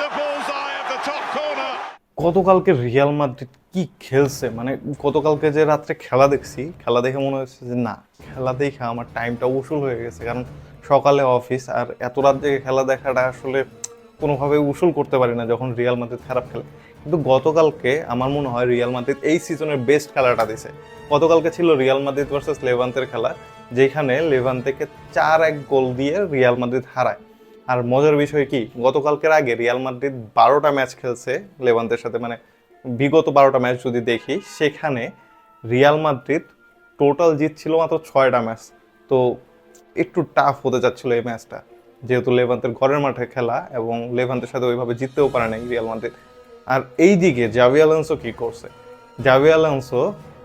the bullseye of the top corner. গতকালকে Real Madrid কি খেলছে, মানে গতকালকে যে রাত্রে খেলা দেখছি, খেলা দেখে মনে হচ্ছে যে না, খেলা দেখে আমার টাইমটা উসুল হয়ে গেছে। কারণ সকালে অফিস, আর এত রাত জেগে খেলা দেখাটা আসলে কোনোভাবে উসুল করতে পারি না যখন রিয়াল মাদ্রিদ খারাপ খেলে। কিন্তু গতকালকে আমার মনে হয় রিয়াল মাদ্রিদ এই সিজনের বেস্ট খেলাটা দিছে। গতকালকে ছিল রিয়াল মাদ্রিদ ভার্সেস লেভান্তের খেলা, যেখানে লেভান্তেকে 4-1 গোল দিয়ে রিয়াল মাদ্রিদ হারায়। আর মজার বিষয় কি, গতকালকের আগে রিয়াল মাদ্রিদ 12টা ম্যাচ খেলছে লেভান্তের সাথে, মানে বিগত 12টা ম্যাচ যদি দেখি, সেখানে রিয়াল মাদ্রিদ টোটাল জিতছিল মাত্র 6টা ম্যাচ। তো একটু টাফ হতে যাচ্ছিল এই ম্যাচটা, যেহেতু লেভান্তের ঘরের মাঠে খেলা এবং লেভান্তের সাথে ওইভাবে জিততেও পারে নাই রিয়াল মাদ্রিদ। আর এই দিকে জাভি আলোনসো কি করছে, জাভি আলোনসো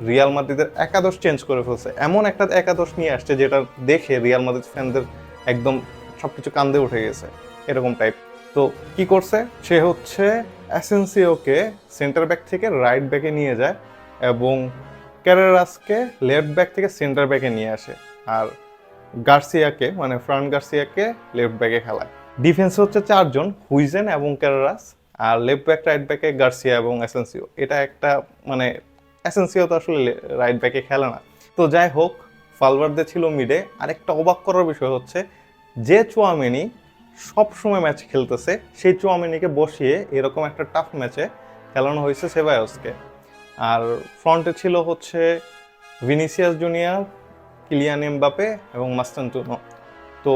রিয়াল মাদ্রিদের একাদশ চেঞ্জ করে ফেলছে। এমন একটা একাদশ নিয়ে আসছে যেটা দেখে রিয়াল মাদ্রিদ ফ্যানদের একদম সবকিছু কান্দে উঠে গেছে, এরকম টাইপ। তো কি করছে, সে হচ্ছে অ্যাসেনসিওকে সেন্টার ব্যাক থেকে রাইট ব্যাকে নিয়ে যায় এবং ক্যারেরাসকে লেফট ব্যাক থেকে সেন্টার ব্যাকে নিয়ে আসে, আর গার্সিয়াকে, মানে ফ্রান গার্সিয়াকে লেফট ব্যাকে খেলায়। ডিফেন্সে হচ্ছে 4জন, হুইজেন এবং ক্যারেরাস, আর লেফট ব্যাক রাইট ব্যাকে গার্সিয়া এবং অ্যাসেনসিও। এটা একটা মানে অ্যাসেনসিও তো আসলে রাইট ব্যাকে খেলে না। তো যাই হোক, ফালভার্দে ছিল মিডে। আরেকটা অবাক করার বিষয় হচ্ছে, যে চুয়ামেনি সবসময় ম্যাচ খেলতেছে, সেই চুয়ামেনিকে বসিয়ে এরকম একটা টাফ ম্যাচে খেলানো হয়েছে সেবায়োসকে। আর ফ্রন্টে ছিল হচ্ছে ভিনিসিয়াস জুনিয়র, কিলিয়ান এমবাপে এবং মাস্তানতুনো। তো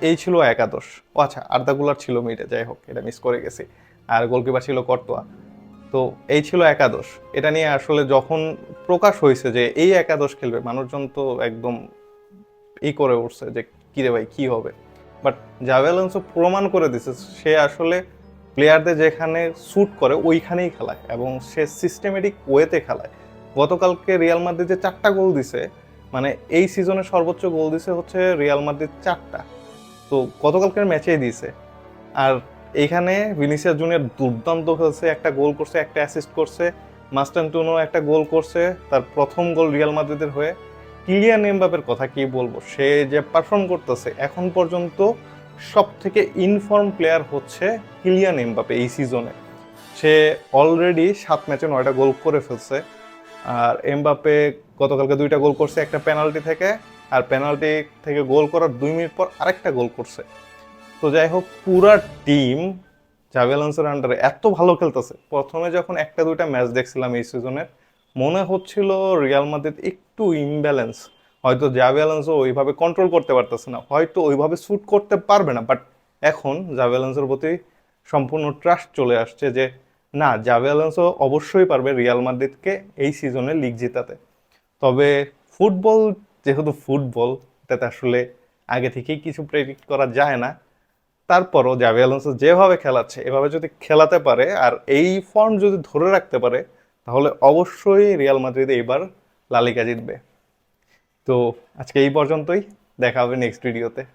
এই ছিল একাদশ। ও আচ্ছা, আর্দা গুলার ছিল মিডে, যাই হোক এটা মিস করে গেছি। আর গোলকিপার ছিল কর্তোয়া। তো এই ছিল একাদশ। এটা নিয়ে আসলে যখন প্রকাশ হয়েছে যে এই একাদশ খেলবে, মানুষজন তো একদম করে উঠছে যে কিরে ভাই কি হবে। বাট জাভি আলোনসো প্রমাণ করে দিছে সে আসলে প্লেয়ারদের যেখানে স্যুট করে ওইখানেই খেলায় এবং সে সিস্টেমেটিক ওয়েতে খেলায়। গতকালকে রিয়াল মাদ্রিদ যে 4টা গোল দিছে, মানে এই সিজনে সর্বোচ্চ গোল দিছে হচ্ছে রিয়াল মাদ্রিদ 4টা। তো গতকালকের ম্যাচেই দিছে। আর এইখানে ভিনিসিয়াস জুনিয়র দুর্দান্ত খেলছে, একটা গোল করছে, একটা অ্যাসিস্ট করছে। মাস্টানটুনো একটা গোল করছে, তার প্রথম গোল রিয়াল মাদ্রিদের হয়ে। কিলিয়ান এমবাপের কথা কি বলবো, সে যে পারফর্ম করতেছে এখন পর্যন্ত সব থেকে ইনফর্ম প্লেয়ার হচ্ছে কিলিয়ান এমবাপে এই সিজনে। সে অলরেডি 7 ম্যাচে 9টা গোল করে ফেলছে। আর এমবাপে গতকালকে 2টা গোল করছে, একটা পেনাল্টি থেকে, আর পেনাল্টি থেকে গোল করার 2 মিনিট পর আরেকটা গোল করছে। তো যাই হোক, পুরা টিম জাভি আলোনসোর আন্ডারে এত ভালো খেলতেছে। প্রথমে যখন 1-2টা ম্যাচ দেখছিলাম এই সিজনের, মনে হচ্ছিল রিয়াল মাদ্রিদ একটু ইমব্যালেন্স, হয়তো জাভি আলোনসো ওইভাবে কন্ট্রোল করতে পারতেছে না, হয়তো ওইভাবে শ্যুট করতে পারবে না। বাট এখন জাভি আলোনসোর প্রতি সম্পূর্ণ ট্রাস্ট চলে আসছে যে না, জাভি আলোনসো অবশ্যই পারবে রিয়াল মাদ্রিদকে এই সিজনে লিগ জেতাতে। তবে ফুটবল যেহেতু ফুটবল, এটাতে আসলে আগে থেকেই কিছু প্রেডিক্ট করা যায় না। তারপরও জাভি আলোনসো যেভাবে খেলাচ্ছে, এভাবে যদি খেলাতে পারে আর এই ফর্ম যদি ধরে রাখতে পারে, তাহলে অবশ্যই রিয়াল মাদ্রিদ এইবার লা লিগা জিতবে। তো আজকে এই পর্যন্তই, দেখা হবে নেক্সট ভিডিওতে।